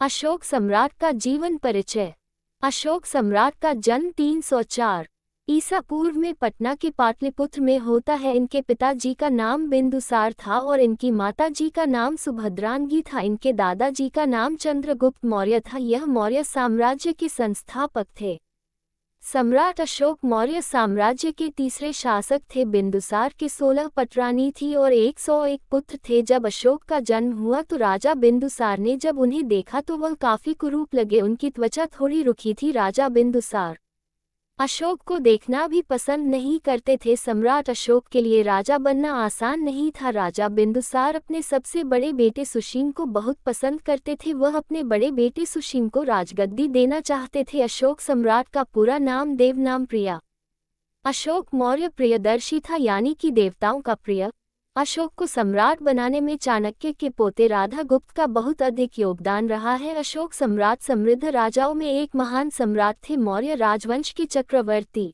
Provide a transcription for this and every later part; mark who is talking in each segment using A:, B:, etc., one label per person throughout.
A: अशोक सम्राट का जीवन परिचय। अशोक सम्राट का जन्म 304 ईसा पूर्व में पटना के पाटलिपुत्र में होता है। इनके पिताजी का नाम बिंदुसार था और इनकी माताजी का नाम सुभद्रांगी था। इनके दादाजी का नाम चंद्रगुप्त मौर्य था। यह मौर्य साम्राज्य के संस्थापक थे। सम्राट अशोक मौर्य साम्राज्य के तीसरे शासक थे। बिंदुसार के 16 पटरानी थी और 101 पुत्र थे। जब अशोक का जन्म हुआ तो राजा बिंदुसार ने जब उन्हें देखा तो वह काफी कुरूप लगे। उनकी त्वचा थोड़ी रुखी थी। राजा बिंदुसार अशोक को देखना भी पसंद नहीं करते थे। सम्राट अशोक के लिए राजा बनना आसान नहीं था। राजा बिंदुसार अपने सबसे बड़े बेटे सुशीम को बहुत पसंद करते थे। वह अपने बड़े बेटे सुशीम को राजगद्दी देना चाहते थे। अशोक सम्राट का पूरा नाम देवनाम प्रिया। अशोक मौर्य प्रियदर्शी था, यानी कि देवताओं का प्रिय। अशोक को सम्राट बनाने में चाणक्य के पोते राधागुप्त का बहुत अधिक योगदान रहा है। अशोक सम्राट समृद्ध राजाओं में एक महान सम्राट थे। मौर्य राजवंश के चक्रवर्ती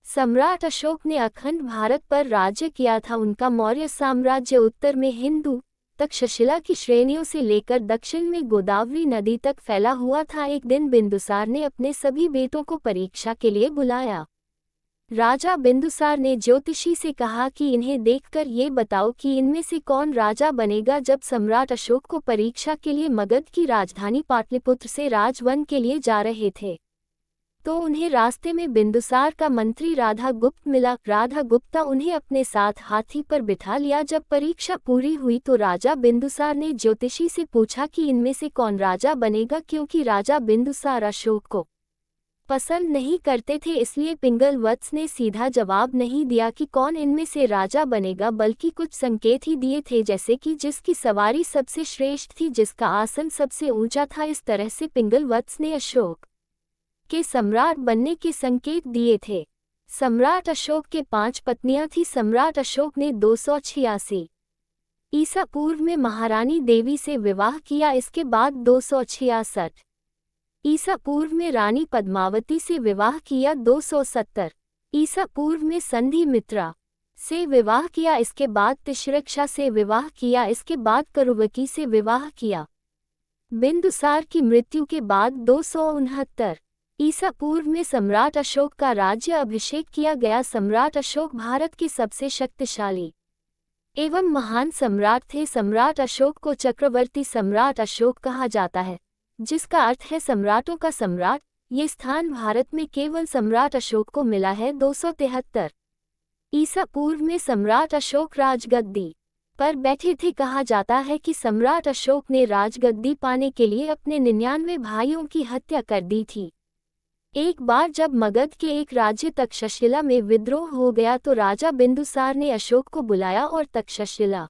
A: सम्राट अशोक ने अखंड भारत पर राज्य किया था। उनका मौर्य साम्राज्य उत्तर में हिंदू तक्षशिला की श्रेणियों से लेकर दक्षिण में गोदावरी नदी तक फैला हुआ था। एक दिन बिंदुसार ने अपने सभी बेटों को परीक्षा के लिए बुलाया। राजा बिंदुसार ने ज्योतिषी से कहा कि इन्हें देखकर ये बताओ कि इनमें से कौन राजा बनेगा। जब सम्राट अशोक को परीक्षा के लिए मगध की राजधानी पाटलिपुत्र से राजवन के लिए जा रहे थे तो उन्हें रास्ते में बिंदुसार का मंत्री राधागुप्त मिला। राधागुप्ता उन्हें अपने साथ हाथी पर बिठा लिया। जब परीक्षा पूरी हुई तो राजा बिंदुसार ने ज्योतिषी से पूछा कि इनमें से कौन राजा बनेगा। क्योंकि राजा बिंदुसार अशोक को पसंद नहीं करते थे, इसलिए पिंगल वत्स ने सीधा जवाब नहीं दिया कि कौन इनमें से राजा बनेगा, बल्कि कुछ संकेत ही दिए थे, जैसे कि जिसकी सवारी सबसे श्रेष्ठ थी, जिसका आसन सबसे ऊंचा था। इस तरह से पिंगल वत्स ने अशोक के सम्राट बनने के संकेत दिए थे। सम्राट अशोक के 5 पत्नियां थीं। सम्राट अशोक ने 286 ईसा पूर्व में महारानी देवी से विवाह किया। इसके बाद 266 ईसा पूर्व में रानी पद्मावती से विवाह किया। 270 ईसा पूर्व में संधि मित्रा से विवाह किया। इसके बाद तिश्रक्षा से विवाह किया। इसके बाद करुवकी से विवाह किया। बिंदुसार की मृत्यु के बाद 269 ईसा पूर्व में सम्राट अशोक का राज्य अभिषेक किया गया। सम्राट अशोक भारत के सबसे शक्तिशाली एवं महान सम्राट थे। सम्राट अशोक को चक्रवर्ती सम्राट अशोक कहा जाता है, जिसका अर्थ है सम्राटों का सम्राट। ये स्थान भारत में केवल सम्राट अशोक को मिला है। 273 ईसा पूर्व में सम्राट अशोक राजगद्दी पर बैठे थे। कहा जाता है कि सम्राट अशोक ने राजगद्दी पाने के लिए अपने 99 भाइयों की हत्या कर दी थी। एक बार जब मगध के एक राज्य तक्षशिला में विद्रोह हो गया तो राजा बिंदुसार ने अशोक को बुलाया और तक्षशिला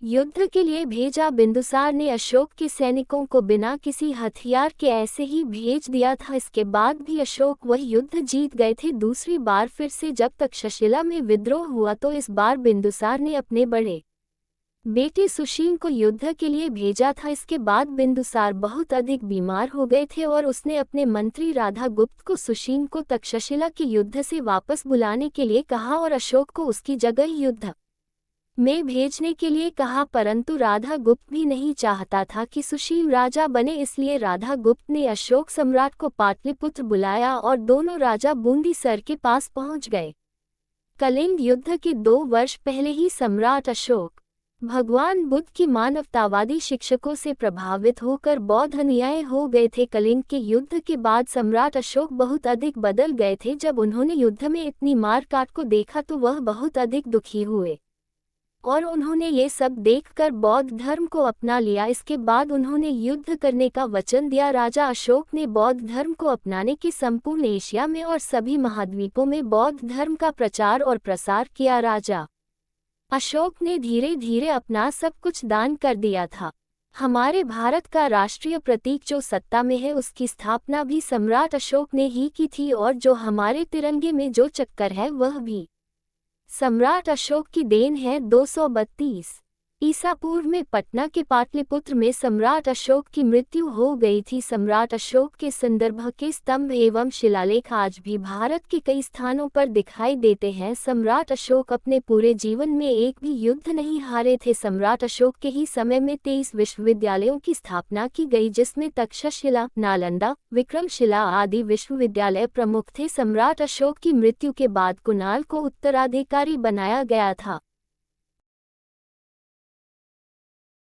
A: युद्ध के लिए भेजा। बिंदुसार ने अशोक के सैनिकों को बिना किसी हथियार के ऐसे ही भेज दिया था। इसके बाद भी अशोक वह युद्ध जीत गए थे। दूसरी बार फिर से जब तक्षशिला में विद्रोह हुआ तो इस बार बिंदुसार ने अपने बड़े बेटे सुशीम को युद्ध के लिए भेजा था। इसके बाद बिंदुसार बहुत अधिक बीमार हो गए थे और उसने अपने मंत्री राधागुप्त को सुशीम को तक्षशिला के युद्ध से वापस बुलाने के लिए कहा और अशोक को उसकी जगह युद्ध में भेजने के लिए कहा, परंतु राधागुप्त भी नहीं चाहता था कि सुशीम राजा बने। इसलिए राधागुप्त ने अशोक सम्राट को पाटलिपुत्र बुलाया और दोनों राजा बूंदीसर के पास पहुंच गए। कलिंग युद्ध के 2 वर्ष पहले ही सम्राट अशोक भगवान बुद्ध की मानवतावादी शिक्षकों से प्रभावित होकर बौद्ध अनुयायी हो गए थे। कलिंग के युद्ध के बाद सम्राट अशोक बहुत अधिक बदल गए थे। जब उन्होंने युद्ध में इतनी मार काट को देखा तो वह बहुत अधिक दुखी हुए और उन्होंने ये सब देखकर बौद्ध धर्म को अपना लिया। इसके बाद उन्होंने युद्ध करने का वचन दिया। राजा अशोक ने बौद्ध धर्म को अपनाने के संपूर्ण एशिया में और सभी महाद्वीपों में बौद्ध धर्म का प्रचार और प्रसार किया। राजा अशोक ने धीरे धीरे अपना सब कुछ दान कर दिया था। हमारे भारत का राष्ट्रीय प्रतीक जो सत्ता में है उसकी स्थापना भी सम्राट अशोक ने ही की थी और जो हमारे तिरंगे में जो चक्कर है वह भी सम्राट अशोक की देन है। 232 ईसा पूर्व में पटना के पाटलिपुत्र में सम्राट अशोक की मृत्यु हो गई थी। सम्राट अशोक के संदर्भ के स्तंभ एवं शिलालेख आज भी भारत के कई स्थानों पर दिखाई देते हैं। सम्राट अशोक अपने पूरे जीवन में एक भी युद्ध नहीं हारे थे। सम्राट अशोक के ही समय में 23 विश्वविद्यालयों की स्थापना की गई, जिसमें तक्षशिला, नालंदा, विक्रमशिला आदि विश्वविद्यालय प्रमुख थे। सम्राट अशोक की मृत्यु के बाद कुणाल को उत्तराधिकारी बनाया गया था।